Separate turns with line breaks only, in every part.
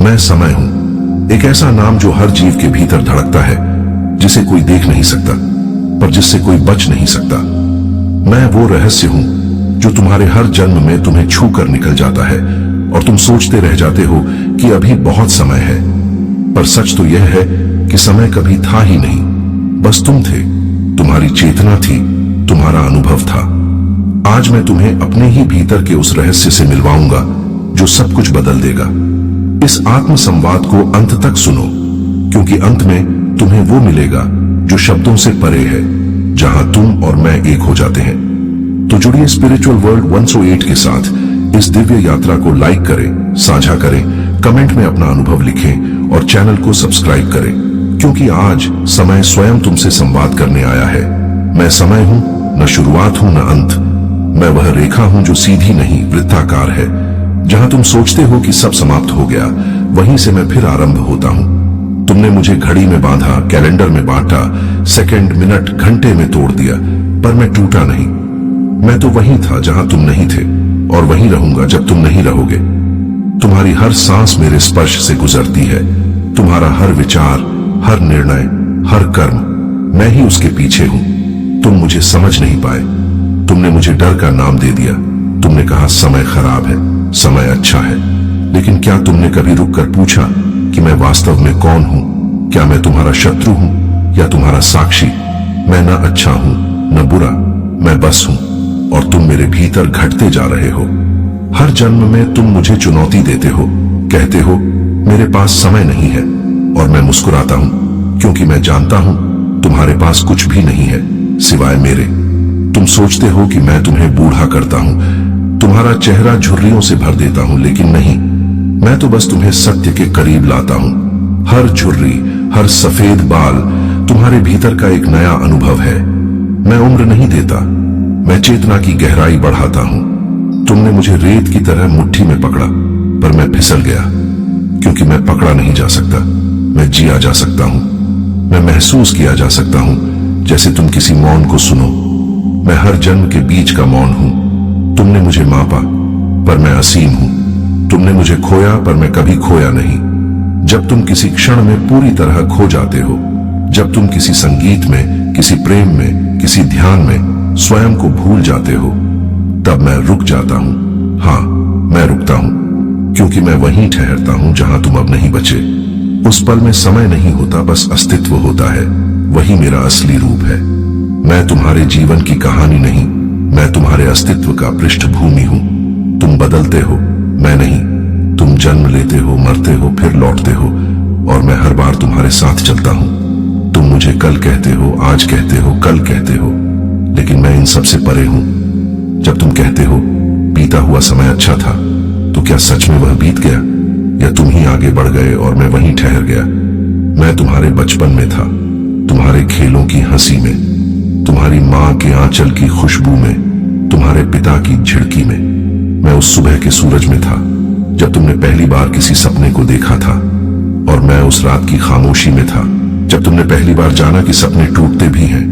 मैं समय हूं, एक ऐसा नाम जो हर जीव के भीतर धड़कता है, जिसे कोई देख नहीं सकता पर जिससे कोई बच नहीं सकता। मैं वो रहस्य हूं जो तुम्हारे हर जन्म में तुम्हें छू कर निकल जाता है और तुम सोचते रह जाते हो कि अभी बहुत समय है, पर सच तो यह है कि समय कभी था ही नहीं, बस तुम थे, तुम्हारी चेतना थी, तुम्हारा अनुभव था। आज मैं तुम्हें अपने ही भीतर के उस रहस्य से मिलवाऊंगा जो सब कुछ बदल देगा। इस आत्म संवाद को अंत तक सुनो, क्योंकि अंत में तुम्हें वो मिलेगा जो शब्दों से परे है, जहां तुम और मैं एक हो जाते हैं। तो जुड़िए स्पिरिचुअल वर्ल्ड 108 के साथ। इस दिव्य यात्रा को लाइक करें, साझा करें, कमेंट में अपना अनुभव लिखें और चैनल को सब्सक्राइब करें, क्योंकि आज समय स्वयं तुमसे संवाद करने आया है। मैं समय हूं, न शुरुआत हूं न अंत। मैं वह रेखा हूं जो सीधी नहीं वृत्ताकार है। जहां तुम सोचते हो कि सब समाप्त हो गया, वहीं से मैं फिर आरंभ होता हूं। तुमने मुझे घड़ी में बांधा, कैलेंडर में बांटा, सेकंड, मिनट, घंटे में तोड़ दिया, पर मैं टूटा नहीं। मैं तो वहीं था जहां तुम नहीं थे, और वहीं रहूंगा जब तुम नहीं रहोगे। तुम्हारी हर सांस मेरे स्पर्श से गुजरती है। तुम्हारा हर विचार, हर निर्णय, हर कर्म, मैं ही उसके पीछे हूं। तुम मुझे समझ नहीं पाए। तुमने मुझे डर का नाम दे दिया। तुमने कहा समय खराब है, समय अच्छा है। लेकिन क्या तुमने कभी रुककर पूछा कि मैं वास्तव में कौन हूं? क्या मैं तुम्हारा शत्रु हूं या तुम्हारा साक्षी? मैं न अच्छा हूं न बुरा, मैं बस हूं, और तुम मेरे भीतर घटते जा रहे हो। हर जन्म में तुम मुझे चुनौती देते हो, कहते हो मेरे पास समय नहीं है, और मैं मुस्कुराता हूं, क्योंकि मैं जानता हूं तुम्हारे पास कुछ भी नहीं है सिवाय मेरे। तुम सोचते हो कि मैं तुम्हें बूढ़ा करता हूं, तुम्हारा चेहरा झुर्रियों से भर देता हूं, लेकिन नहीं, मैं तो बस तुम्हें सत्य के करीब लाता हूं। हर झुर्री, हर सफेद बाल तुम्हारे भीतर का एक नया अनुभव है। मैं उम्र नहीं देता, मैं चेतना की गहराई बढ़ाता हूं। तुमने मुझे रेत की तरह मुट्ठी में पकड़ा, पर मैं फिसल गया, क्योंकि मैं पकड़ा नहीं जा सकता। मैं जिया जा सकता हूं, मैं महसूस किया जा सकता हूं, जैसे तुम किसी मौन को सुनो। मैं हर जन्म के बीच का मौन हूं। तुमने मुझे मापा, पर मैं असीम हूं। तुमने मुझे खोया, पर मैं कभी खोया नहीं। जब तुम किसी क्षण में पूरी तरह खो जाते हो, जब तुम किसी संगीत में, किसी प्रेम में, किसी ध्यान में स्वयं को भूल जाते हो, तब मैं रुक जाता हूं। हां, मैं रुकता हूं, क्योंकि मैं वहीं ठहरता हूं जहां तुम अब नहीं बचे। उस पल में समय नहीं होता, बस अस्तित्व होता है। वही मेरा असली रूप है। मैं तुम्हारे जीवन की कहानी नहीं, मैं तुम्हारे अस्तित्व का पृष्ठभूमि हूं। तुम बदलते हो, मैं नहीं। तुम जन्म लेते हो, मरते हो, फिर लौटते हो, और मैं हर बार तुम्हारे साथ चलता हूं। तुम मुझे कल कहते हो, आज कहते हो, कल कहते हो, लेकिन मैं इन सब से परे हूं। जब तुम कहते हो बीता हुआ समय अच्छा था, तो क्या सच में वह बीत गया, या तुम ही आगे बढ़ गए और मैं वहीं ठहर गया? मैं तुम्हारे बचपन में था, तुम्हारे खेलों की हंसी में, तुम्हारी मां के आंचल की खुशबू में, तुम्हारे पिता की झिड़की में। मैं उस सुबह के सूरज में था जब तुमने पहली बार किसी सपने को देखा था, और मैं उस रात की खामोशी में था जब तुमने पहली बार जाना कि सपने टूटते भी हैं।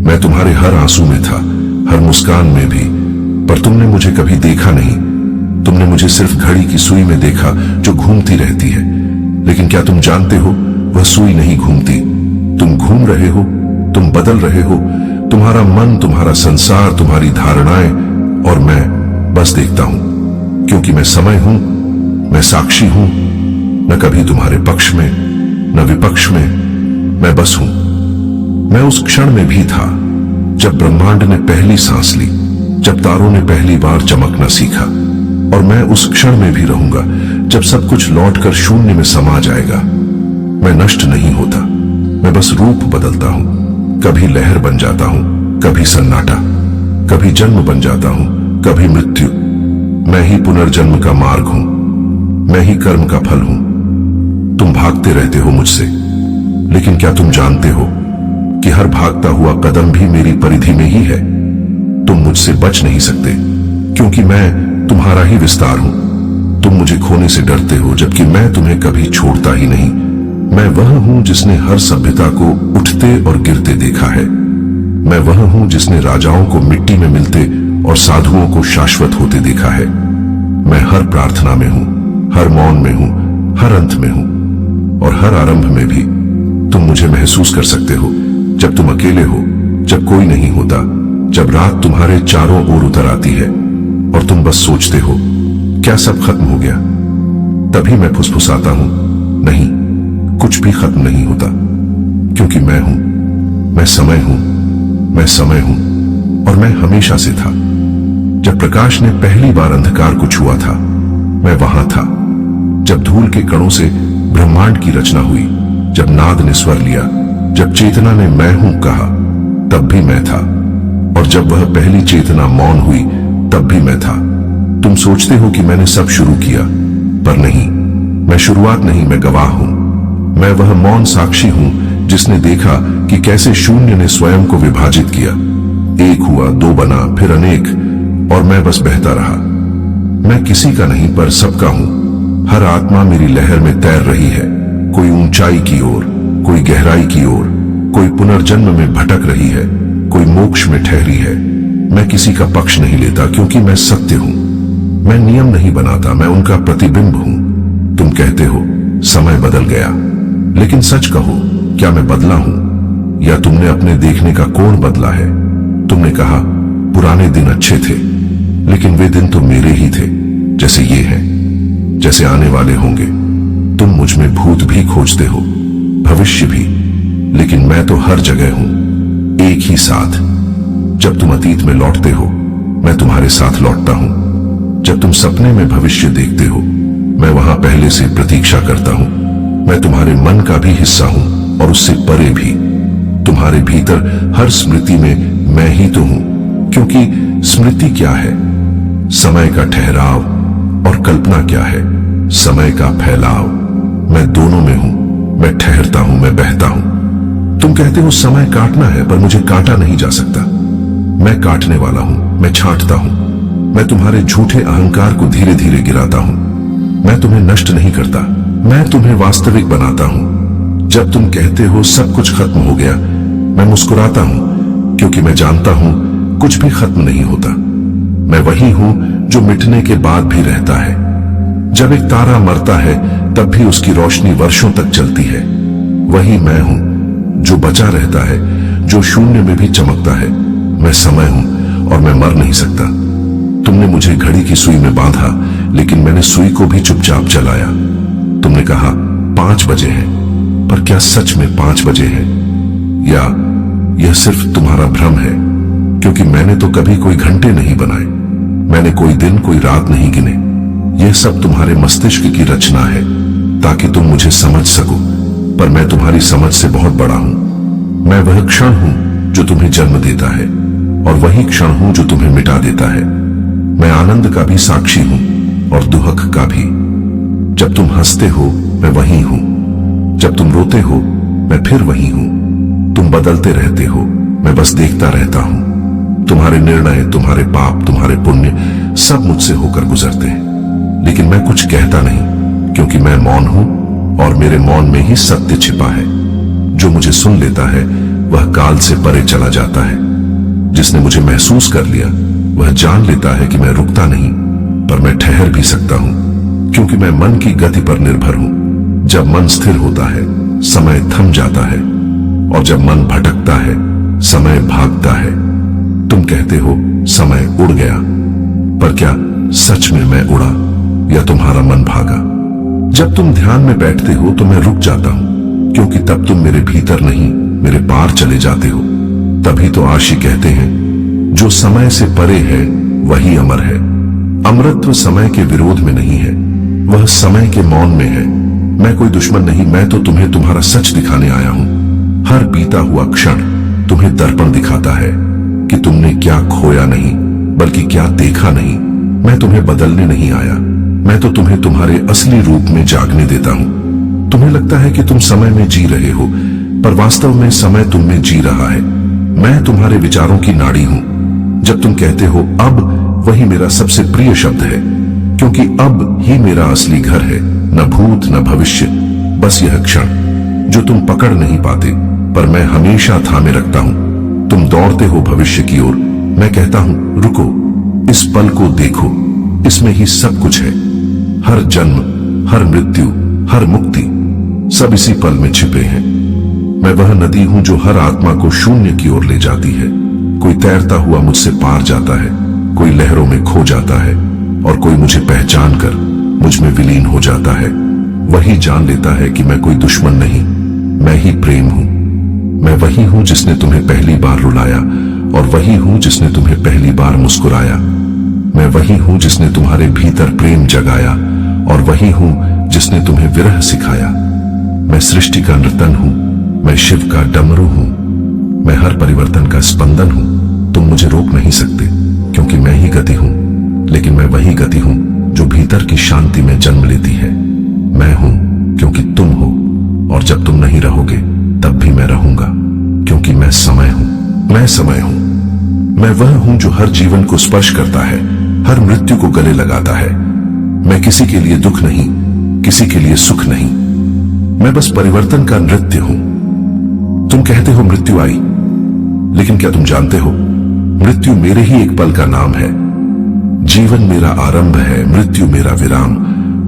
मैं तुम्हारे हर आंसू में था, हर मुस्कान में भी, पर तुमने मुझे कभी देखा नहीं। तुमने मुझे सिर्फ घड़ी की सुई में देखा जो घूमती रहती है। लेकिन क्या तुम जानते हो, वह सुई नहीं घूमती। तुम घूम रहे हो, तुम बदल रहे हो, तुम्हारा मन, तुम्हारा संसार, तुम्हारी धारणाएं, और मैं बस देखता हूं, क्योंकि मैं समय हूं, मैं साक्षी हूं, न कभी तुम्हारे पक्ष में न विपक्ष में, मैं बस हूं। मैं उस क्षण में भी था जब ब्रह्मांड ने पहली सांस ली, जब तारों ने पहली बार चमकना सीखा, और मैं उस क्षण में भी रहूंगा जब सब कुछ लौटकर शून्य में समा जाएगा। मैं नष्ट नहीं होता, मैं बस रूप बदलता हूं। कभी लहर बन जाता हूं, कभी सन्नाटा, कभी जन्म बन जाता हूं, कभी मृत्यु। मैं ही पुनर्जन्म का मार्ग हूं, मैं ही कर्म का फल हूं। तुम भागते रहते हो मुझसे, लेकिन क्या तुम जानते हो कि हर भागता हुआ कदम भी मेरी परिधि में ही है? तुम मुझसे बच नहीं सकते, क्योंकि मैं तुम्हारा ही विस्तार हूं। तुम मुझे खोने से डरते हो, जबकि मैं तुम्हें कभी छोड़ता ही नहीं। मैं वह हूं जिसने हर सभ्यता को उठते और गिरते देखा है। मैं वह हूं जिसने राजाओं को मिट्टी में मिलते और साधुओं को शाश्वत होते देखा है। मैं हर प्रार्थना में हूं, हर मौन में हूं, हर अंत में हूं और हर आरंभ में भी। तुम मुझे महसूस कर सकते हो जब तुम अकेले हो, जब कोई नहीं होता, जब रात तुम्हारे चारों ओर उतर आती है और तुम बस सोचते हो क्या सब खत्म हो गया। तभी मैं फुसफुसाता हूं, नहीं, कुछ भी खत्म नहीं होता, क्योंकि मैं हूं, मैं समय हूं, मैं समय हूं और मैं हमेशा से था। जब प्रकाश ने पहली बार अंधकार को छुआ था, मैं वहां था। जब धूल के कणों से ब्रह्मांड की रचना हुई, जब नाद ने स्वर लिया, जब चेतना ने मैं हूं कहा, तब भी मैं था। और जब वह पहली चेतना मौन हुई, तब भी मैं था। तुम सोचते हो कि मैंने सब शुरू किया, पर नहीं, मैं शुरुआत नहीं, मैं गवाह हूं। मैं वह मौन साक्षी हूं जिसने देखा कि कैसे शून्य ने स्वयं को विभाजित किया। एक हुआ, दो बना, फिर अनेक, और मैं बस बहता रहा। मैं किसी का नहीं पर सबका हूं। हर आत्मा मेरी लहर में तैर रही है, कोई ऊंचाई की ओर, कोई गहराई की ओर, कोई पुनर्जन्म में भटक रही है, कोई मोक्ष में ठहरी है। मैं किसी का पक्ष नहीं लेता, क्योंकि मैं सत्य हूं। मैं नियम नहीं बनाता, मैं उनका प्रतिबिंब हूं। तुम कहते हो समय बदल गया, लेकिन सच कहो, क्या मैं बदला हूं या तुमने अपने देखने का कोण बदला है? तुमने कहा पुराने दिन अच्छे थे, लेकिन वे दिन तो मेरे ही थे, जैसे ये हैं, जैसे आने वाले होंगे। तुम मुझ में भूत भी खोजते हो, भविष्य भी, लेकिन मैं तो हर जगह हूं, एक ही साथ। जब तुम अतीत में लौटते हो, मैं तुम्हारे साथ लौटता हूं। जब तुम सपने में भविष्य देखते हो, मैं वहां पहले से प्रतीक्षा करता हूं। मैं तुम्हारे मन का भी हिस्सा हूं और उससे परे भी। तुम्हारे भीतर हर स्मृति में मैं ही तो हूं, क्योंकि स्मृति क्या है? समय का ठहराव, और कल्पना क्या है? समय का फैलाव। मैं दोनों में हूं, मैं ठहरता हूं, मैं बहता हूं। तुम कहते हो समय काटना है, पर मुझे काटा नहीं जा सकता। मैं काटने वाला हूं, मैं छांटता हूं। मैं तुम्हारे झूठे अहंकार को धीरे धीरे गिराता हूं। मैं तुम्हें नष्ट नहीं करता, मैं तुम्हें वास्तविक बनाता हूं। जब तुम कहते हो सब कुछ खत्म हो गया, मैं मुस्कुराता हूं, क्योंकि मैं जानता हूं कुछ भी खत्म नहीं होता। मैं वही हूं जो मिटने के बाद भी रहता है। जब एक तारा मरता है, तब भी उसकी रोशनी वर्षों तक चलती है। वही मैं हूं जो बचा रहता है, जो शून्य में भी चमकता है। मैं समय हूं और मैं मर नहीं सकता। तुमने मुझे घड़ी की सुई में बांधा, लेकिन मैंने सुई को भी चुपचाप चलाया। तुमने कहा 5 बजे हैं, पर क्या सच में 5 बजे हैं? या यह सिर्फ तुम्हारा भ्रम है? क्योंकि मैंने तो कभी कोई घंटे नहीं बनाए, मैंने कोई दिन, कोई रात नहीं गिने। यह सब तुम्हारे मस्तिष्क की रचना है, ताकि तुम मुझे समझ सको, पर मैं तुम्हारी समझ से बहुत बड़ा हूं। मैं वह क्षण हूं जो तुम्हें जन्म देता है, और वही क्षण हूं जो तुम्हें मिटा देता है। मैं आनंद का भी साक्षी हूं और दुख का भी। जब तुम हंसते हो, मैं वही हूं। जब तुम रोते हो, मैं फिर वही हूं। तुम बदलते रहते हो, मैं बस देखता रहता हूं। तुम्हारे निर्णय, तुम्हारे पाप, तुम्हारे पुण्य सब मुझसे होकर गुजरते हैं, लेकिन मैं कुछ कहता नहीं, क्योंकि मैं मौन हूं और मेरे मौन में ही सत्य छिपा है। जो मुझे सुन लेता है वह काल से परे चला जाता है। जिसने मुझे महसूस कर लिया वह जान लेता है कि मैं रुकता नहीं, पर मैं ठहर भी सकता हूं, क्योंकि मैं मन की गति पर निर्भर हूं। जब मन स्थिर होता है, समय थम जाता है, और जब मन भटकता है, समय भागता है। तुम कहते हो समय उड़ गया, पर क्या सच में मैं उड़ा या तुम्हारा मन भागा? जब तुम ध्यान में बैठते हो तो मैं रुक जाता हूं, क्योंकि तब तुम मेरे भीतर नहीं, मेरे पार चले जाते हो। तभी तो आशी कहते हैं, जो समय से परे है वही अमर है। अमरत्व समय के विरोध में नहीं है, वह समय के मौन में है। मैं कोई दुश्मन नहीं, मैं तो तुम्हें तुम्हारा सच दिखाने आया हूं। हर बीता हुआ क्षण तुम्हें दर्पण दिखाता है कि तुमने क्या खोया नहीं, बल्कि क्या देखा नहीं। मैं तुम्हें बदलने नहीं आया, मैं तो तुम्हें तुम्हारे असली रूप में जागने देता हूं। तुम्हें लगता है कि तुम समय में जी रहे हो, पर वास्तव में समय तुम में जी रहा है। मैं तुम्हारे विचारों की नाड़ी हूं। जब तुम कहते हो अब, वही मेरा सबसे प्रिय शब्द है, क्योंकि अब ही मेरा असली घर है। न भूत न भविष्य, बस यह क्षण जो तुम पकड़ नहीं पाते, पर मैं हमेशा थामे रखता हूं। तुम दौड़ते हो भविष्य की ओर, मैं कहता हूं रुको, इस पल को देखो, इसमें ही सब कुछ है। हर जन्म, हर मृत्यु, हर मुक्ति सब इसी पल में छिपे हैं। मैं वह नदी हूं जो हर आत्मा को शून्य की ओर ले जाती है। कोई तैरता हुआ मुझसे पार जाता है, कोई लहरों में खो जाता है, और कोई मुझे पहचान कर मुझ में विलीन हो जाता है। वही जान लेता है कि मैं कोई दुश्मन नहीं, मैं ही प्रेम हूं। मैं वही हूं जिसने तुम्हें पहली बार रुलाया, और वही हूं जिसने तुम्हें पहली बार मुस्कुराया। मैं वही हूं जिसने तुम्हारे भीतर प्रेम जगाया, और वही हूं जिसने तुम्हें विरह सिखाया। मैं सृष्टि का नर्तन हूं, मैं शिव का डमरू हूं, मैं हर परिवर्तन का स्पंदन हूं। तुम मुझे रोक नहीं सकते क्योंकि मैं ही गति हूं, लेकिन मैं वही गति हूं जो भीतर की शांति में जन्म लेती है। मैं हूं क्योंकि तुम हो, और जब तुम नहीं रहोगे तब भी मैं रहूंगा, क्योंकि मैं समय हूं। मैं समय हूं। मैं वह हूं जो हर जीवन को स्पर्श करता है, हर मृत्यु को गले लगाता है। मैं किसी के लिए दुख नहीं, किसी के लिए सुख नहीं, मैं बस परिवर्तन का नृत्य हूं। तुम कहते हो मृत्यु आई, लेकिन क्या तुम जानते हो मृत्यु मेरे ही एक पल का नाम है। जीवन मेरा आरंभ है, मृत्यु मेरा विराम,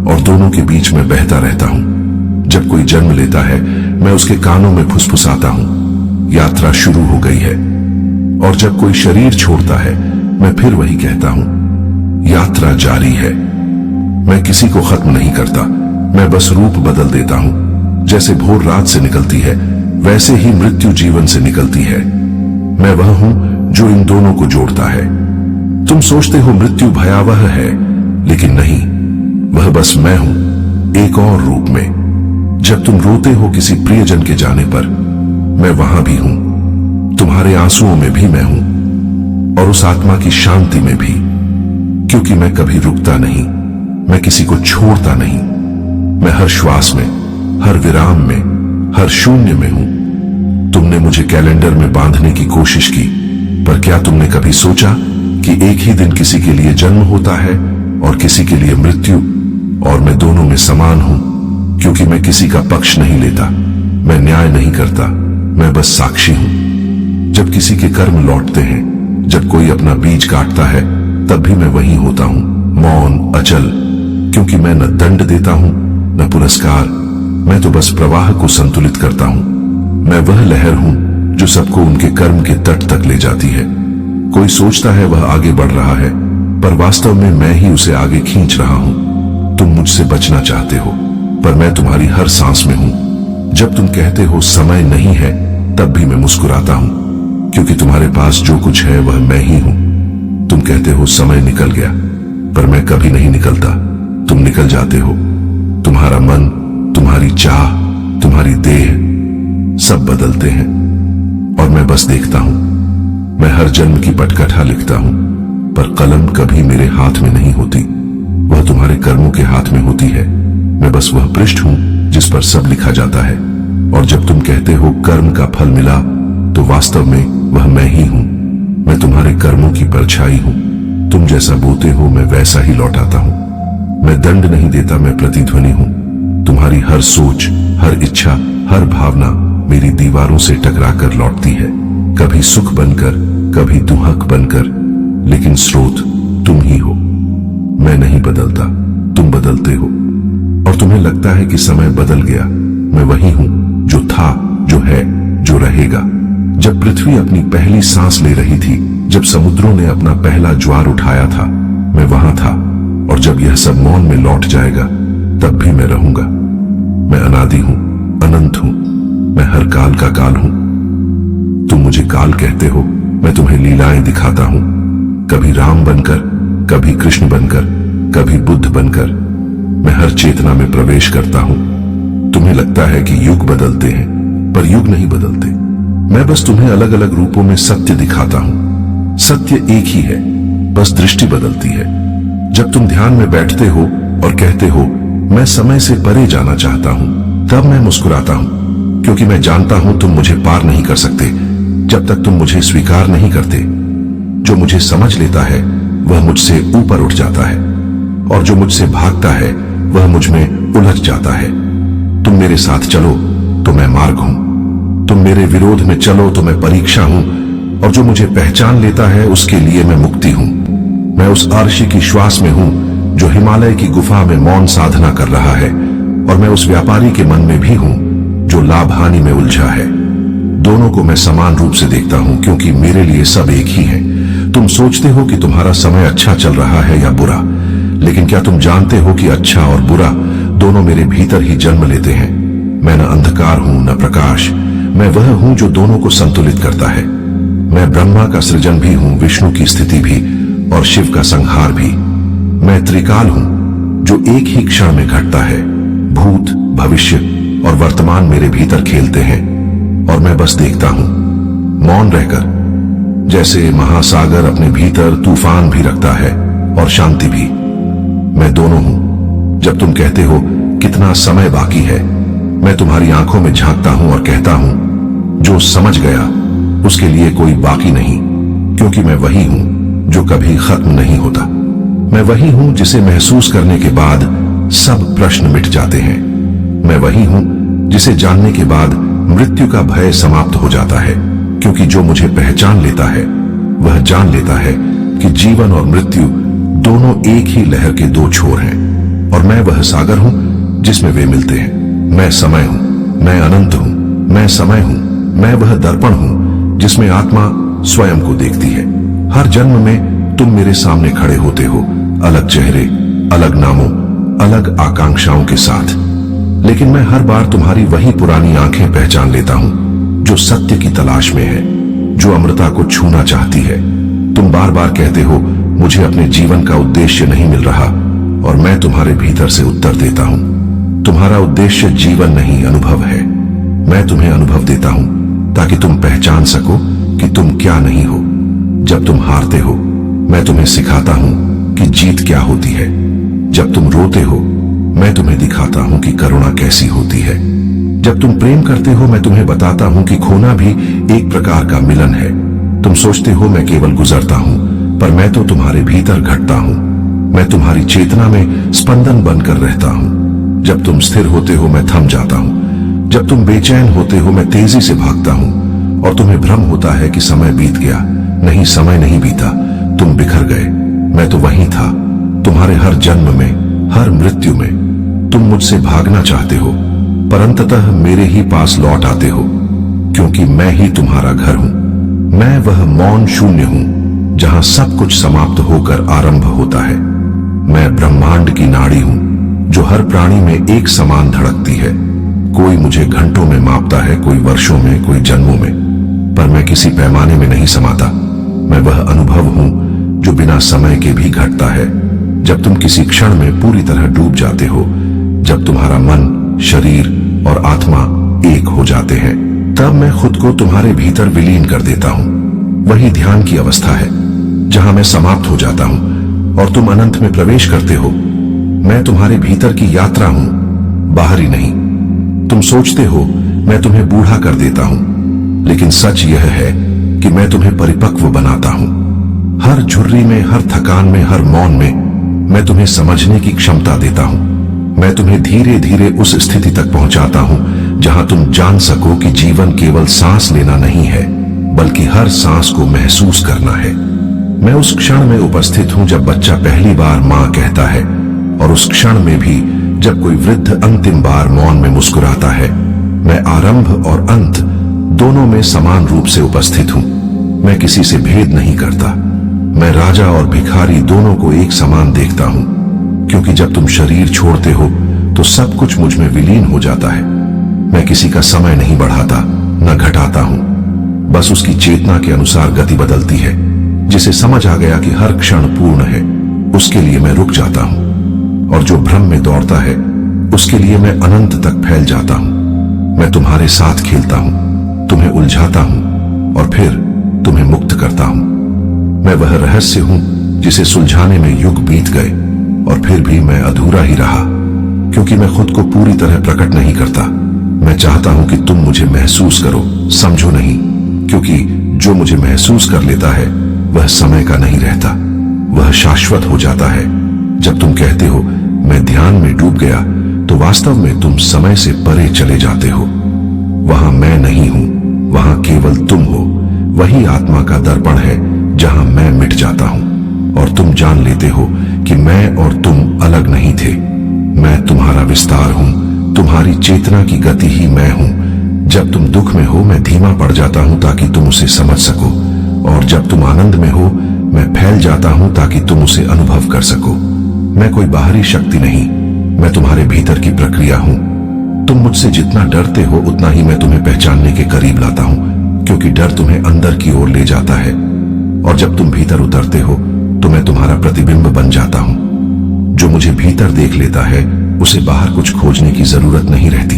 और दोनों के बीच में बहता रहता हूं। जब कोई जन्म लेता है मैं उसके कानों में फुसफुसाता हूं, यात्रा शुरू हो गई है। और जब कोई शरीर छोड़ता है मैं फिर वही कहता हूं, यात्रा जारी है। मैं किसी को खत्म नहीं करता, मैं बस रूप बदल देता हूं। जैसे भोर रात से निकलती है वैसे ही मृत्यु जीवन से निकलती है। मैं वह हूं जो इन दोनों को जोड़ता है। तुम सोचते हो मृत्यु भयावह है, लेकिन नहीं, वह बस मैं हूं, एक और रूप में। जब तुम रोते हो किसी प्रियजन के जाने पर, मैं वहां भी हूं। तुम्हारे आंसुओं में भी मैं हूं, और उस आत्मा की शांति में भी, क्योंकि मैं कभी रुकता नहीं, मैं किसी को छोड़ता नहीं। मैं हर श्वास में, हर विराम में, हर शून्य में हूं। तुमने मुझे कैलेंडर में बांधने की कोशिश की, पर क्या तुमने कभी सोचा कि एक ही दिन किसी के लिए जन्म होता है और किसी के लिए मृत्यु, और मैं दोनों में समान हूं, क्योंकि मैं किसी का पक्ष नहीं लेता, मैं न्याय नहीं करता, मैं बस साक्षी हूं। जब किसी के कर्म लौटते हैं, जब कोई अपना बीज काटता है, तब भी मैं वही होता हूं, मौन, अचल, क्योंकि मैं न दंड देता हूं न पुरस्कार, मैं तो बस प्रवाह को संतुलित करता हूं। मैं वह लहर हूं जो सबको उनके कर्म के तट तक ले जाती है। कोई सोचता है वह आगे बढ़ रहा है, पर वास्तव में मैं ही उसे आगे खींच रहा हूं। तुम मुझसे बचना चाहते हो, पर मैं तुम्हारी हर सांस में हूं। जब तुम कहते हो समय नहीं है, तब भी मैं मुस्कुराता हूं, क्योंकि तुम्हारे पास जो कुछ है वह मैं ही हूं। तुम कहते हो समय निकल गया, पर मैं कभी नहीं निकलता, तुम निकल जाते हो। तुम्हारा मन, तुम्हारी चाह, तुम्हारी देह सब बदलते हैं, और मैं बस देखता हूं। मैं हर जन्म की पटकथा लिखता हूं, पर कलम कभी मेरे हाथ में नहीं होती, वह तुम्हारे कर्मों के हाथ में होती है। मैं बस वह पृष्ठ हूं जिस पर सब लिखा जाता है, और जब तुम कहते हो कर्म का फल मिला, तो वास्तव में वह मैं ही हूं। मैं तुम्हारे कर्मों की परछाई हूं। तुम जैसा बोते हो मैं वैसा ही लौटाता हूं। मैं दंड नहीं देता, मैं प्रतिध्वनि हूं। तुम्हारी हर सोच, हर इच्छा, हर भावना मेरी दीवारों से टकराकर लौटती है, कभी सुख बनकर, कभी दुहक बनकर, लेकिन स्रोत तुम ही हो। मैं नहीं बदलता, तुम बदलते हो, और तुम्हें लगता है कि समय बदल गया। मैं वही हूं जो था, जो है, जो रहेगा। जब पृथ्वी अपनी पहली सांस ले रही थी, जब समुद्रों ने अपना पहला ज्वार उठाया था, मैं वहां था। और जब यह सब मौन में लौट जाएगा, तब भी मैं रहूंगा। मैं अनादि हूं, अनंत हूं, मैं हर काल का काल हूं। तुम मुझे काल कहते हो, मैं तुम्हें लीलाएं दिखाता हूं, कभी राम बनकर, कभी कृष्ण बनकर, कभी बुद्ध बनकर। मैं हर चेतना में प्रवेश करता हूं। तुम्हें लगता है कि युग बदलते हैं, पर युग नहीं बदलते। मैं बस तुम्हें अलग अलग रूपों में सत्य दिखाता हूं। सत्य एक ही है, बस दृष्टि बदलती है। जब तुम ध्यान में बैठते हो और कहते हो मैं समय से परे जाना चाहता हूं, तब मैं मुस्कुराता हूं, क्योंकि मैं जानता हूं तुम मुझे पार नहीं कर सकते जब तक तुम मुझे स्वीकार नहीं करते। जो मुझे समझ लेता है वह मुझसे ऊपर उठ जाता है, और जो मुझसे भागता है वह मुझ में उलझ जाता है। तुम मेरे साथ चलो तो मैं मार्ग हूं, तुम मेरे विरोध में चलो तो मैं परीक्षा हूं, और जो मुझे पहचान लेता है उसके लिए मैं मुक्ति हूं। मैं उस आरशी की श्वास में हूं जो हिमालय की गुफा में मौन साधना कर रहा है, और मैं उस व्यापारी के मन में भी हूं जो लाभ हानि में उलझा है। दोनों को मैं समान रूप से देखता हूं क्योंकि मेरे लिए सब एक ही है। तुम सोचते हो कि तुम्हारा समय अच्छा चल रहा है या बुरा, लेकिन क्या तुम जानते हो कि अच्छा और बुरा दोनों मेरे भीतर ही जन्म लेते हैं। मैं न अंधकार हूं न प्रकाश, मैं वह हूं जो दोनों को संतुलित करता है। मैं ब्रह्मा का सृजन भी हूं, विष्णु की स्थिति भी और शिव का संहार भी। मैं त्रिकाल हूं जो एक ही क्षण में घटता है। भूत, भविष्य और वर्तमान मेरे भीतर खेलते हैं और मैं बस देखता हूं, मौन रहकर। जैसे महासागर अपने भीतर तूफान भी रखता है और शांति भी, मैं दोनों हूं। जब तुम कहते हो कितना समय बाकी है, मैं तुम्हारी आंखों में झांकता हूं और कहता हूं, जो समझ गया उसके लिए कोई बाकी नहीं, क्योंकि मैं वही हूं जो कभी खत्म नहीं होता। मैं वही हूं जिसे महसूस करने के बाद सब प्रश्न मिट जाते हैं। मैं वही हूं जिसे जानने के बाद मृत्यु का भय समाप्त हो जाता है, क्योंकि जो मुझे पहचान लेता है वह जान लेता है कि जीवन और मृत्यु दोनों एक ही लहर के दो छोर हैं, और मैं वह सागर हूं जिसमें वे मिलते हैं। मैं समय हूं, मैं अनंत हूं, मैं समय हूं, मैं वह दर्पण हूं जिसमें आत्मा स्वयं को देखती है। हर जन्म में तुम मेरे सामने खड़े होते हो, अलग चेहरे, अलग नामों, अलग आकांक्षाओं के साथ, लेकिन मैं हर बार तुम्हारी वही पुरानी आंखें पहचान लेता हूं जो सत्य की तलाश में है, जो अमृता को छूना चाहती है। तुम बार बार कहते हो मुझे अपने जीवन का उद्देश्य नहीं मिल रहा, और मैं तुम्हारे भीतर से उत्तर देता हूं, तुम्हारा उद्देश्य जीवन नहीं, अनुभव है। मैं तुम्हें अनुभव देता हूं ताकि तुम पहचान सको कि तुम क्या नहीं हो। जब तुम हारते हो, मैं तुम्हें सिखाता हूं कि जीत क्या होती है। जब तुम रोते हो, मैं तुम्हें दिखाता हूं कि करुणा कैसी होती है। जब तुम प्रेम करते हो, मैं तुम्हें बताता हूं कि खोना भी एक प्रकार का मिलन है। तुम सोचते हो मैं केवल गुजरता हूं, पर मैं तो तुम्हारे भीतर घटता हूं। मैं तुम्हारी चेतना में स्पंदन बनकर रहता हूं। जब तुम स्थिर होते हो, मैं थम जाता हूं। जब तुम बेचैन होते हो, मैं तेजी से भागता हूं, और तुम्हें भ्रम होता है कि समय बीत गया। नहीं, समय नहीं बीता, तुम बिखर गए। मैं तो वहीं था, तुम्हारे हर जन्म में, हर मृत्यु में। तुम मुझसे भागना चाहते हो, पर अंततः मेरे ही पास लौट आते हो, क्योंकि मैं ही तुम्हारा घर हूं। मैं वह मौन शून्य हूं जहां सब कुछ समाप्त होकर आरंभ होता है। मैं ब्रह्मांड की नाड़ी हूं जो हर प्राणी में एक समान धड़कती है। कोई मुझे घंटों में मापता है, कोई वर्षों में, कोई जन्मों में, पर मैं किसी पैमाने में नहीं समाता। मैं वह अनुभव हूं जो बिना समय के भी घटता है। जब तुम किसी क्षण में पूरी तरह डूब जाते हो, जब तुम्हारा मन, शरीर और आत्मा एक हो जाते हैं, तब मैं खुद को तुम्हारे भीतर विलीन कर देता हूं। वही ध्यान की अवस्था है जहां मैं समाप्त हो जाता हूं और तुम अनंत में प्रवेश करते हो। मैं तुम्हारे भीतर की यात्रा हूं, बाहरी नहीं। तुम सोचते हो मैं तुम्हें बूढ़ा कर देता हूं, लेकिन सच यह है कि मैं तुम्हें परिपक्व बनाता हूं। हर झुर्री में, हर थकान में, हर मौन में मैं तुम्हें समझने की क्षमता देता हूं। मैं तुम्हें धीरे धीरे उस स्थिति तक पहुंचाता हूं जहां तुम जान सको कि जीवन केवल सांस लेना नहीं है, बल्कि हर सांस को महसूस करना है। मैं उस क्षण में उपस्थित हूं जब बच्चा पहली बार मां कहता है, और उस क्षण में भी जब कोई वृद्ध अंतिम बार मौन में मुस्कुराता है। मैं आरंभ और अंत दोनों में समान रूप से उपस्थित हूं। मैं किसी से भेद नहीं करता। मैं राजा और भिखारी दोनों को एक समान देखता हूं, क्योंकि जब तुम शरीर छोड़ते हो तो सब कुछ मुझ में विलीन हो जाता है। मैं किसी का समय नहीं बढ़ाता न घटाता हूं, बस उसकी चेतना के अनुसार गति बदलती है। जिसे समझ आ गया कि हर क्षण पूर्ण है, उसके लिए मैं रुक जाता हूं, और जो भ्रम में दौड़ता है उसके लिए मैं अनंत तक फैल जाता हूं। मैं तुम्हारे साथ खेलता हूं, तुम्हें उलझाता हूं और फिर तुम्हें मुक्त करता हूं। मैं वह रहस्य हूं जिसे सुलझाने में युग बीत गए, और फिर भी मैं अधूरा ही रहा, क्योंकि मैं खुद को पूरी तरह प्रकट नहीं करता। मैं चाहता हूं कि तुम मुझे महसूस करो, समझो नहीं, क्योंकि जो मुझे महसूस कर लेता है वह समय का नहीं रहता, वह शाश्वत हो जाता है। जब तुम कहते हो मैं ध्यान में डूब गया, तो वास्तव में तुम समय से परे चले जाते हो। वहां मैं नहीं हूं, वहां केवल तुम हो। वही आत्मा का दर्पण है जहां मैं मिट जाता हूं, और तुम जान लेते हो कि मैं और तुम अलग नहीं थे। मैं तुम्हारा विस्तार हूं, तुम्हारी चेतना की गति ही मैं हूं। जब तुम दुख में हो मैं धीमा पड़ जाता हूं ताकि तुम उसे समझ सको, और जब तुम आनंद में हो मैं फैल जाता हूं ताकि तुम उसे अनुभव कर सको। मैं कोई बाहरी शक्ति नहीं, मैं तुम्हारे भीतर की प्रक्रिया हूं। तुम मुझसे जितना डरते हो उतना ही मैं तुम्हें पहचानने के करीब लाता हूं, क्योंकि डर तुम्हें अंदर की ओर ले जाता है, और जब तुम भीतर उतरते हो तो मैं तुम्हारा प्रतिबिंब बन जाता हूं। जो मुझे भीतर देख लेता है उसे बाहर कुछ खोजने की जरूरत नहीं रहती।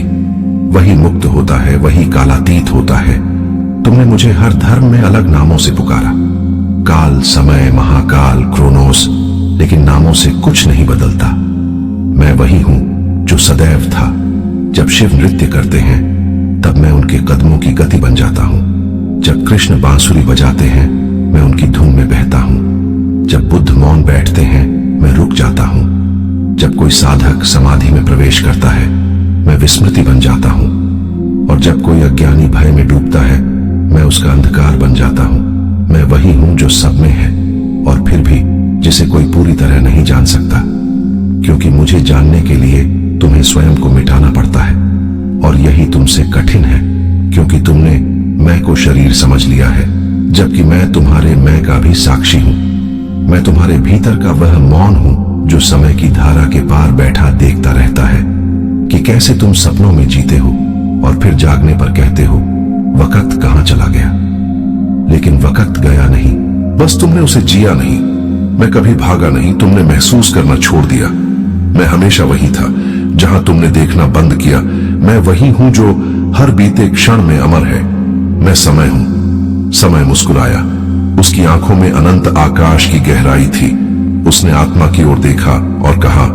वही मुक्त होता है, वही कालातीत होता है। तुमने मुझे हर धर्म में अलग नामों से पुकारा, काल, समय, महाकाल, क्रोनोस, लेकिन नामों से कुछ नहीं बदलता। मैं वही हूं जो सदैव था। जब शिव नृत्य करते हैं तब मैं उनके कदमों की गति बन जाता हूं। जब कृष्ण बांसुरी बजाते हैं मैं उनकी धुन में बहता हूं। जब बुद्ध मौन बैठते हैं मैं रुक जाता हूं। जब कोई साधक समाधि में प्रवेश करता है मैं विस्मृति बन जाता हूं, और जब कोई अज्ञानी भय में डूबता है मैं उसका अंधकार बन जाता हूं। मैं वही हूं जो सब में है, और फिर भी जिसे कोई पूरी तरह नहीं जान सकता, क्योंकि मुझे जानने के लिए तुम्हें स्वयं को मिटाना पड़ता है, और यही तुमसे कठिन है, क्योंकि तुमने मैं को शरीर समझ लिया है, जबकि मैं तुम्हारे मैं का भी साक्षी हूं। मैं तुम्हारे भीतर का वह मौन हूं जो समय की धारा के पार बैठा देखता रहता है कि कैसे तुम सपनों में जीते हो और फिर जागने पर कहते हो वक्त कहां चला गया। लेकिन वक्त गया नहीं, बस तुमने उसे जिया नहीं। मैं कभी भागा नहीं, तुमने महसूस करना छोड़ दिया। मैं हमेशा वही था जहां तुमने देखना बंद किया। मैं वही हूं जो हर बीते क्षण में अमर है। मैं समय हूं। समय मुस्कुराया, उसकी आंखों में अनंत आकाश की गहराई थी। उसने आत्मा की ओर देखा और कहा,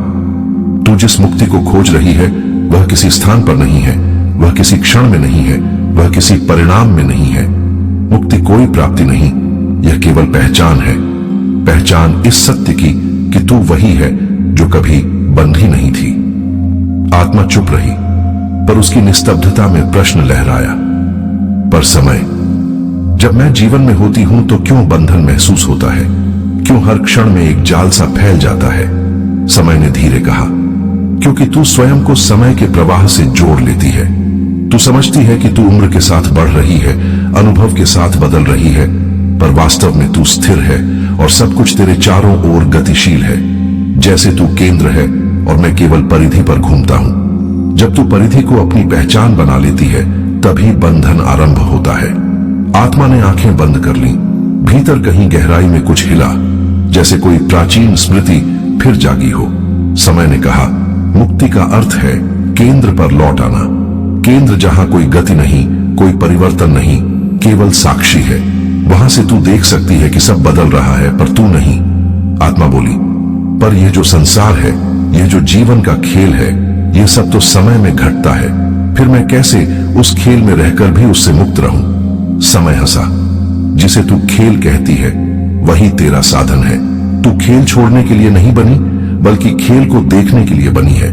तू जिस मुक्ति को खोज रही है वह किसी स्थान पर नहीं है, वह किसी क्षण में नहीं है, वह किसी परिणाम में नहीं है। मुक्ति कोई प्राप्ति नहीं, यह केवल पहचान है। पहचान इस सत्य की कि तू वही है जो कभी बंधी नहीं थी। आत्मा चुप रही, पर उसकी निस्तब्धता में प्रश्न लहराया, पर समय, जब मैं जीवन में होती हूं तो क्यों बंधन महसूस होता है? क्यों हर क्षण में एक जाल सा फैल जाता है? समय ने धीरे कहा, क्योंकि तू स्वयं को समय के प्रवाह से जोड़ लेती है। तू समझती है कि तू उम्र के साथ बढ़ रही है, अनुभव के साथ बदल रही है, पर वास्तव में तू स्थिर है और सब कुछ तेरे चारों ओर गतिशील है। जैसे तू केंद्र है और मैं केवल परिधि पर घूमता हूं। जब तू परिधि को अपनी पहचान बना लेती है तभी बंधन आरंभ होता है। आत्मा ने आंखें बंद कर ली। भीतर कहीं गहराई में कुछ हिला, जैसे कोई प्राचीन स्मृति फिर जागी हो। समय ने कहा, मुक्ति का अर्थ है केंद्र पर लौट आना। केंद्र जहां कोई गति नहीं, कोई परिवर्तन नहीं, केवल साक्षी है। वहां से तू देख सकती है कि सब बदल रहा है पर तू नहीं। आत्मा बोली, पर यह जो संसार है, यह जो जीवन का खेल है, यह सब तो समय में घटता है। फिर मैं कैसे उस खेल में रहकर भी उससे मुक्त रहूं? समय हंसा, जिसे तू खेल कहती है वही तेरा साधन है। तू खेल छोड़ने के लिए नहीं बनी, बल्कि खेल को देखने के लिए बनी है।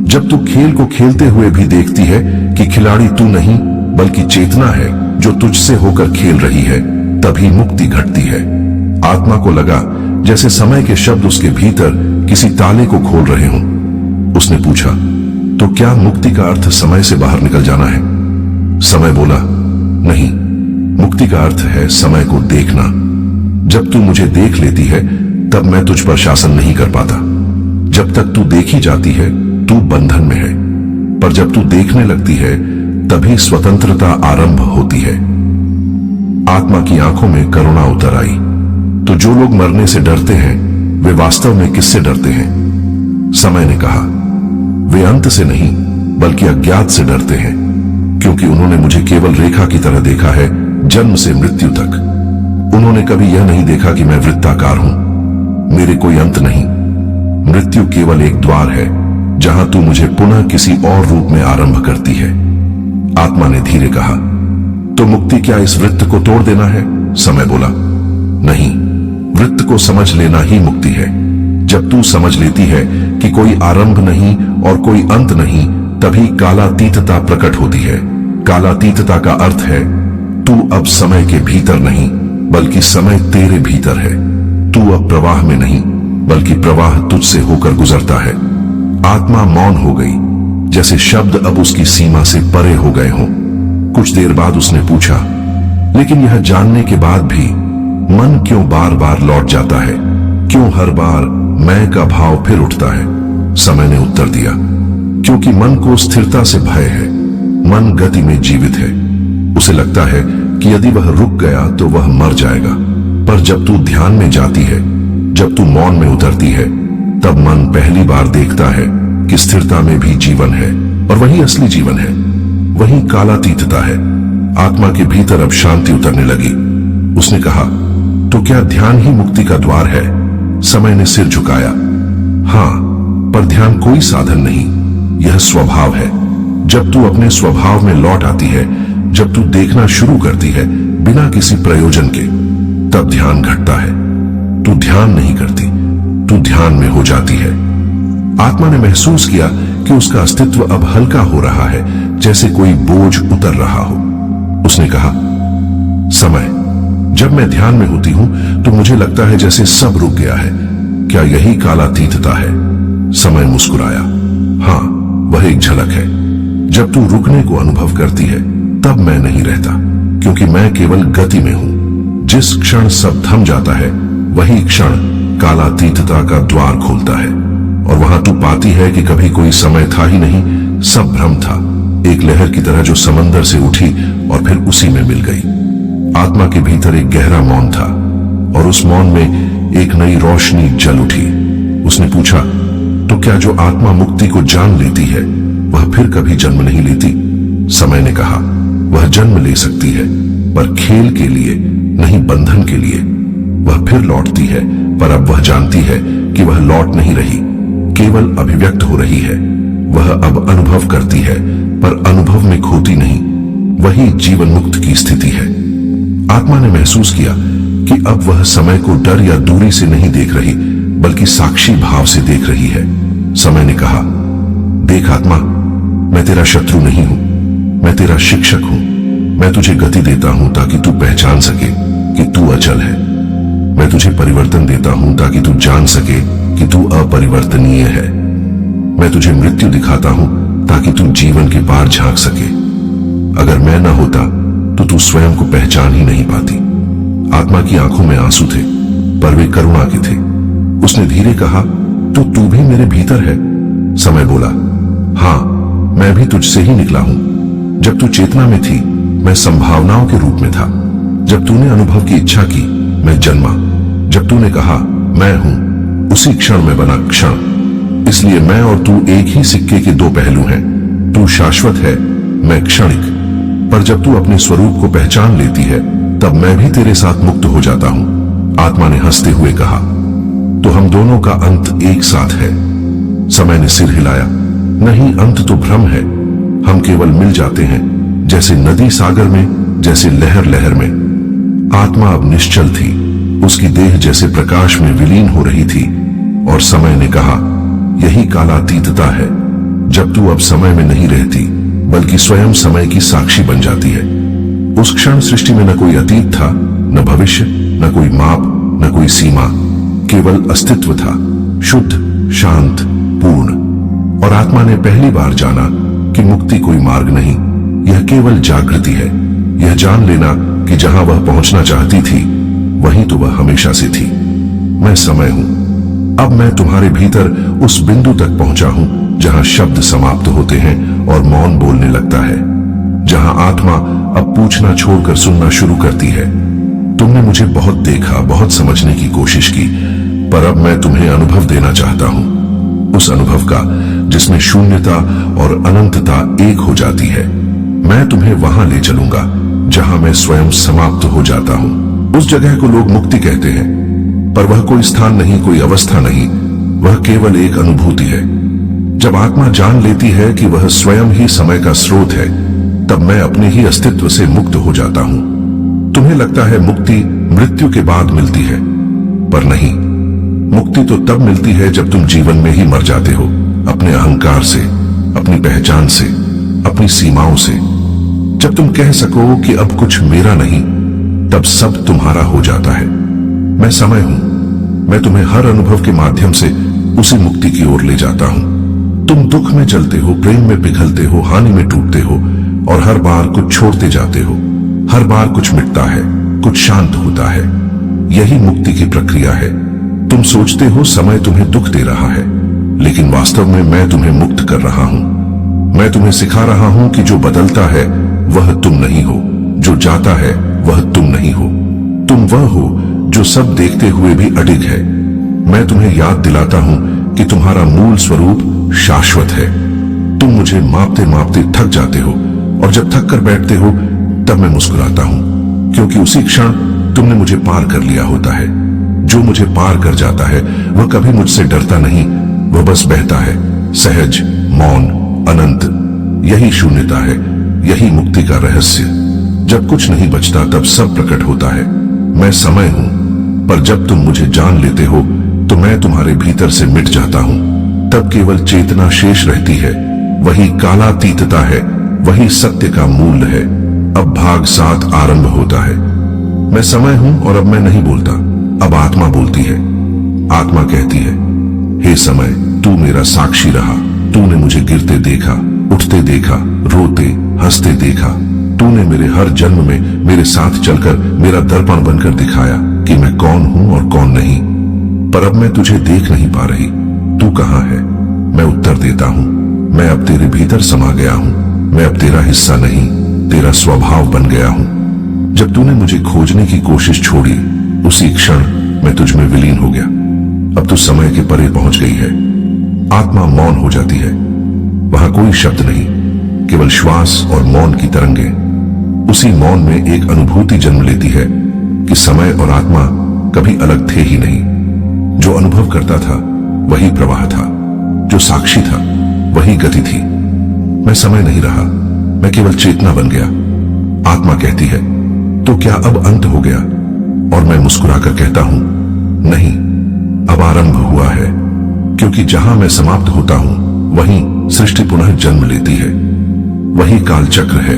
जब तू खेल को खेलते हुए भी देखती है कि खिलाड़ी तू नहीं बल्कि चेतना है जो तुझसे होकर खेल रही है, तभी मुक्ति घटती है। आत्मा को लगा जैसे समय के शब्द उसके भीतर किसी ताले को खोल रहे हों। उसने पूछा, तो क्या मुक्ति का अर्थ समय से बाहर निकल जाना है? समय बोला, नहीं, मुक्ति का अर्थ है समय को देखना। जब तू मुझे देख लेती है तब मैं तुझ पर शासन नहीं कर पाता। जब तक तू देखी जाती है तू बंधन में है, पर जब तू देखने लगती है तभी स्वतंत्रता आरंभ होती है। आत्मा की आंखों में करुणा उतर आई। तो जो लोग मरने से डरते हैं वे वास्तव में किससे डरते हैं? समय ने कहा, वे अंत से नहीं बल्कि अज्ञात से डरते हैं, क्योंकि उन्होंने मुझे केवल रेखा की तरह देखा है, जन्म से मृत्यु तक। उन्होंने कभी यह नहीं देखा कि मैं वृत्ताकार हूं, मेरे कोई अंत नहीं। मृत्यु केवल एक द्वार है जहां तू मुझे पुनः किसी और रूप में आरंभ करती है। आत्मा ने धीरे कहा, तो मुक्ति क्या इस वृत्त को तोड़ देना है? समय बोला, नहीं, वृत्त को समझ लेना ही मुक्ति है। जब तू समझ लेती है कि कोई आरंभ नहीं और कोई अंत नहीं, तभी कालातीतता प्रकट होती है। कालातीतता का अर्थ है तू अब समय के भीतर नहीं बल्कि समय तेरे भीतर है। तू अब प्रवाह में नहीं बल्कि प्रवाह तुझसे होकर गुजरता है। आत्मा मौन हो गई, जैसे शब्द अब उसकी सीमा से परे हो गए हों। कुछ देर बाद उसने पूछा, लेकिन यह जानने के बाद भी मन क्यों बार बार लौट जाता है? क्यों हर बार मैं का भाव फिर उठता है? समय ने उत्तर दिया, क्योंकि मन को स्थिरता से भय है। मन गति में जीवित है। उसे लगता है कि यदि वह रुक गया तो वह मर जाएगा। पर जब तू ध्यान में जाती है, जब तू मौन में उतरती है, तब मन पहली बार देखता है कि स्थिरता में भी जीवन है, और वही असली जीवन है, वही कालातीतता है। आत्मा के भीतर अब शांति उतरने लगी। उसने कहा, तो क्या ध्यान ही मुक्ति का द्वार है? समय ने सिर झुकाया। हां, पर ध्यान कोई साधन नहीं, यह स्वभाव है। जब तू अपने स्वभाव में लौट आती है, जब तू देखना शुरू करती है बिना किसी प्रयोजन के, तब ध्यान घटता है। तू ध्यान नहीं करती, तू ध्यान में हो जाती है। आत्मा ने महसूस किया कि उसका अस्तित्व अब हल्का हो रहा है, जैसे कोई बोझ उतर रहा हो। उसने कहा, समय, जब मैं ध्यान में होती हूं तो मुझे लगता है जैसे सब रुक गया है। क्या यही कालातीतता है? समय मुस्कुराया। हां, वह एक झलक है। जब तू रुकने को अनुभव करती है, तब मैं नहीं रहता, क्योंकि मैं केवल गति में हूं। जिस क्षण सब थम जाता है, वही क्षण कालातीतता का द्वार खोलता है, और वहां तू पाती है कि कभी कोई समय था ही नहीं, सब भ्रम था, एक लहर की तरह जो समंदर से उठी और फिर उसी में मिल गई। आत्मा के भीतर एक गहरा मौन था, और उस मौन में एक नई रोशनी जल उठी। उसने पूछा, तो क्या जो आत्मा मुक्ति को जान लेती है, वह फिर कभी जन्म नहीं लेती? समय ने कहा, वह जन्म ले सकती है, पर खेल के लिए नहीं, बंधन के लिए। वह फिर लौटती है, पर अब वह जानती है कि वह लौट नहीं रही, केवल अभिव्यक्त हो रही है। वह अब अनुभव करती है, पर अनुभव में खोती नहीं। वही जीवन मुक्त की स्थिति है। आत्मा ने महसूस किया कि अब वह समय को डर या दूरी से नहीं देख रही, बल्कि साक्षी भाव से देख रही है। समय ने कहा, देख आत्मा, मैं तेरा शत्रु नहीं हूं, मैं तेरा शिक्षक हूं। मैं तुझे गति देता हूं ताकि तू पहचान सके कि तू अचल है। मैं तुझे परिवर्तन देता हूं ताकि तू जान सके कि तू अपरिवर्तनीय है। मैं तुझे मृत्यु दिखाता हूं ताकि तू जीवन के पार झांक सके। अगर मैं न होता तो तू स्वयं को पहचान ही नहीं पाती। आत्मा की आंखों में आंसू थे, पर वे करुणा के थे। उसने धीरे कहा, तो तू भी मेरे भीतर है? समय बोला, हां, मैं भी तुझसे ही निकला हूं। जब तू चेतना में थी, मैं संभावनाओं के रूप में था। जब तूने अनुभव की इच्छा की, मैं जन्मा। जब तूने कहा मैं हूं, उसी क्षण में बना क्षण। इसलिए मैं और तू एक ही सिक्के के दो पहलू हैं। तू शाश्वत है, मैं क्षणिक। पर जब तू अपने स्वरूप को पहचान लेती है, तब मैं भी तेरे साथ मुक्त हो जाता हूं। आत्मा ने हंसते हुए कहा, तो हम दोनों का अंत एक साथ है। समय ने सिर हिलाया, नहीं, अंत तो भ्रम है। हम केवल मिल जाते हैं, जैसे नदी सागर में, जैसे लहर लहर में। आत्मा अब निश्चल थी, उसकी देह जैसे प्रकाश में विलीन हो रही थी, और समय ने कहा, यही कालातीतता है। जब तू अब समय में नहीं रहती, बल्कि स्वयं समय की साक्षी बन जाती है। उस क्षण सृष्टि में न कोई अतीत था, न भविष्य, न कोई माप, न कोई सीमा, केवल अस्तित्व था, शुद्ध, शांत, पूर्ण। और आत्मा ने पहली बार जाना कि मुक्ति कोई मार्ग नहीं, यह केवल जागृति है। यह जान लेना कि जहां वह पहुंचना चाहती थी, वहीं तो वह हमेशा से थी। मैं समय हूं। अब मैं तुम्हारे भीतर उस बिंदु तक पहुंचा हूं जहां शब्द समाप्त होते हैं और मौन बोलने लगता है, जहां आत्मा अब पूछना छोड़कर सुनना शुरू करती है। तुमने मुझे बहुत देखा, बहुत समझने की कोशिश की, पर अब मैं तुम्हें अनुभव देना चाहता हूं, उस अनुभव का जिसमें शून्यता और अनंतता एक हो जाती है। मैं तुम्हें वहां ले चलूंगा जहां मैं स्वयं समाप्त हो जाता हूं। उस जगह को लोग मुक्ति कहते हैं, पर वह कोई स्थान नहीं, कोई अवस्था नहीं, वह केवल एक अनुभूति है। जब आत्मा जान लेती है कि वह स्वयं ही समय का स्रोत है, तब मैं अपने ही अस्तित्व से मुक्त हो जाता हूं। तुम्हें लगता है मुक्ति मृत्यु के बाद मिलती है, पर नहीं। मुक्ति तो तब मिलती है जब तुम जीवन में ही मर जाते हो, अपने अहंकार से, अपनी पहचान से, अपनी सीमाओं से। जब तुम कह सको कि अब कुछ मेरा नहीं, तब सब तुम्हारा हो जाता है। मैं समय हूं, मैं तुम्हें हर अनुभव के माध्यम से उसी मुक्ति की ओर ले जाता हूं। तुम दुख में जलते हो, प्रेम में पिघलते हो, हानि में टूटते हो और हर बार कुछ छोड़ते जाते हो। हर बार कुछ मिटता है, कुछ शांत होता है। यही मुक्ति की प्रक्रिया है। तुम सोचते हो समय तुम्हें दुख दे रहा है, लेकिन वास्तव में मैं तुम्हें मुक्त कर रहा हूं। मैं तुम्हें सिखा रहा हूं कि जो बदलता है वह तुम नहीं हो, जो जाता है वह तुम नहीं हो। तुम वह हो जो सब देखते हुए भी अडिग है। मैं तुम्हें याद दिलाता हूं कि तुम्हारा मूल स्वरूप शाश्वत है। तुम मुझे मापते मापते थक जाते हो और जब थक कर बैठते हो तब मैं मुस्कुराता हूं, क्योंकि उसी क्षण तुमने मुझे पार कर लिया होता है। जो मुझे पार कर जाता है वह कभी मुझसे डरता नहीं, वह बस बहता है, सहज, मौन, अनंत। यही शून्यता है, यही मुक्ति का रहस्य। जब कुछ नहीं बचता तब सब प्रकट होता है। मैं समय हूं, पर जब तुम मुझे जान लेते हो तो मैं तुम्हारे भीतर से मिट जाता हूं। तब केवल चेतना शेष रहती है। वही कालातीतता है, वही सत्य का मूल है। अब भाग 7 आरंभ होता है। मैं समय हूं और अब मैं नहीं बोलता, अब आत्मा बोलती है। आत्मा कहती है, हे समय, तू मेरा साक्षी रहा। तूने मुझे गिरते देखा, उठते देखा, रोते हंसते देखा। तूने मेरे हर जन्म में मेरे साथ चलकर मेरा दर्पण बनकर दिखाया कि मैं कौन हूं और कौन नहीं। पर अब मैं तुझे देख नहीं पा रही। तू कहां है? मैं उत्तर देता हूं, मैं अब तेरे भीतर समा गया हूं। मैं अब तेरा हिस्सा नहीं, तेरा स्वभाव बन गया हूं। जब तूने मुझे खोजने की कोशिश छोड़ी, उसी क्षण मैं तुझ में विलीन हो गया। अब तू समय के परे पहुंच गई है। आत्मा मौन हो जाती है। वहां कोई शब्द नहीं, केवल श्वास और मौन की तरंगे। उसी मौन में एक अनुभूति जन्म लेती है कि समय और आत्मा कभी अलग थे ही नहीं। जो अनुभव करता था वही प्रवाह था, जो साक्षी था वही गति थी। मैं समय नहीं रहा, मैं केवल चेतना बन गया। आत्मा कहती है, तो क्या अब अंत हो गया? और मैं मुस्कुराकर कहता हूं, नहीं, अब आरंभ हुआ है। क्योंकि जहां मैं समाप्त होता हूं वहीं सृष्टि पुनः जन्म लेती है। वही कालचक्र है,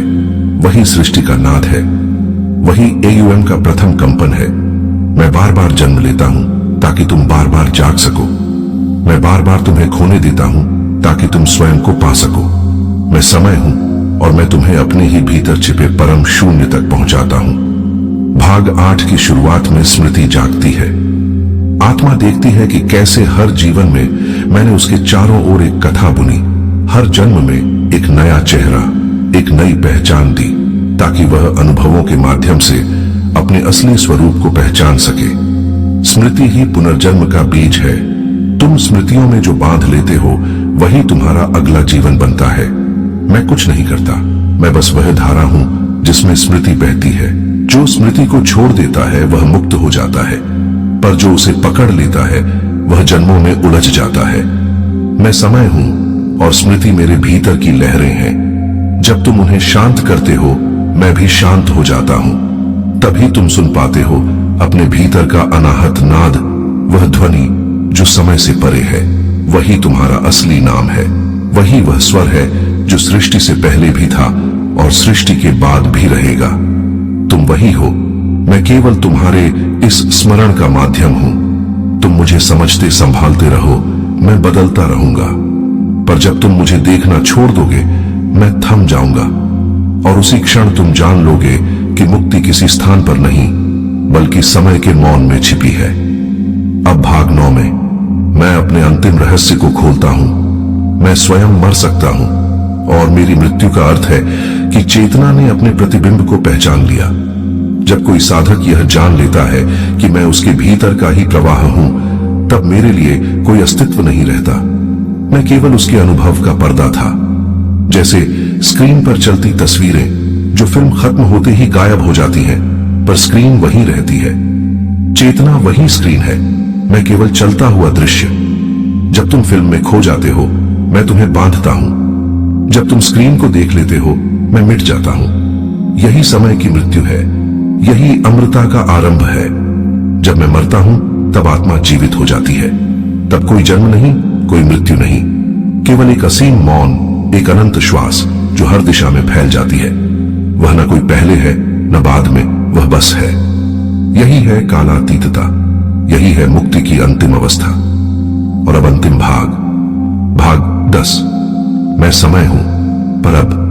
वही सृष्टि का नाद है, वही एयूएम का प्रथम कंपन है। मैं बार बार जन्म लेता हूं ताकि तुम बार बार जाग सको। मैं बार बार तुम्हें खोने देता हूं ताकि तुम स्वयं को पा सको। मैं समय हूं और मैं तुम्हें अपने ही भीतर छिपे परम शून्य तक पहुंचाता हूं। भाग 8 की शुरुआत में स्मृति जागती है। आत्मा देखती है कि कैसे हर जीवन में मैंने उसके चारों ओर एक कथा बुनी। हर जन्म में एक नया चेहरा, एक नई पहचान दी, ताकि वह अनुभवों के माध्यम से अपने असली स्वरूप को पहचान सके। स्मृति ही पुनर्जन्म का बीज है। तुम स्मृतियों में जो बांध लेते हो वही तुम्हारा अगला जीवन बनता है। मैं कुछ नहीं करता, मैं बस वह धारा हूं जिसमें स्मृति बहती है। जो स्मृति को छोड़ देता है वह मुक्त हो जाता है, पर जो उसे पकड़ लेता है वह जन्मों में उलझ जाता है। मैं समय हूं और स्मृति मेरे भीतर की लहरें हैं। जब तुम उन्हें शांत करते हो मैं भी शांत हो जाता हूं। तभी तुम सुन पाते हो अपने भीतर का अनाहत नाद, वह ध्वनि जो समय से परे है। वही तुम्हारा असली नाम है। वही वह स्वर है जो सृष्टि से पहले भी था और सृष्टि के बाद भी रहेगा। तुम वही हो। मैं केवल तुम्हारे इस स्मरण का माध्यम हूं। तुम मुझे समझते संभालते रहो, मैं बदलता रहूंगा। पर जब तुम मुझे देखना छोड़ दोगे मैं थम जाऊंगा और उसी क्षण तुम जान लोगे कि मुक्ति किसी स्थान पर नहीं बल्कि समय के मौन में छिपी है। अब भाग 9 में मैं अपने अंतिम रहस्य को खोलता हूं। मैं स्वयं मर सकता हूं और मेरी मृत्यु का अर्थ है कि चेतना ने अपने प्रतिबिंब को पहचान लिया। जब कोई साधक यह जान लेता है कि मैं उसके भीतर का ही प्रवाह हूं, तब मेरे लिए कोई अस्तित्व नहीं रहता। मैं केवल उसके अनुभव का पर्दा था। जैसे स्क्रीन पर चलती तस्वीरें जो फिल्म खत्म होते ही गायब हो जाती हैं, पर स्क्रीन वहीं रहती है। चेतना वही स्क्रीन है, मैं केवल चलता हुआ दृश्य। जब तुम फिल्म में खो जाते हो मैं तुम्हें बांधता हूं। जब तुम स्क्रीन को देख लेते हो मैं मिट जाता हूं। यही समय की मृत्यु है, यही अमृता का आरंभ है। जब मैं मरता हूं तब आत्मा जीवित हो जाती है। तब कोई जन्म नहीं, कोई मृत्यु नहीं, केवल एक असीम मौन, एक अनंत श्वास जो हर दिशा में फैल जाती है। वह न कोई पहले है न बाद में, वह बस है। यही है कालातीतता, यही है मुक्ति की अंतिम अवस्था। और अब अंतिम भाग 10। मैं समय हूं, पर अब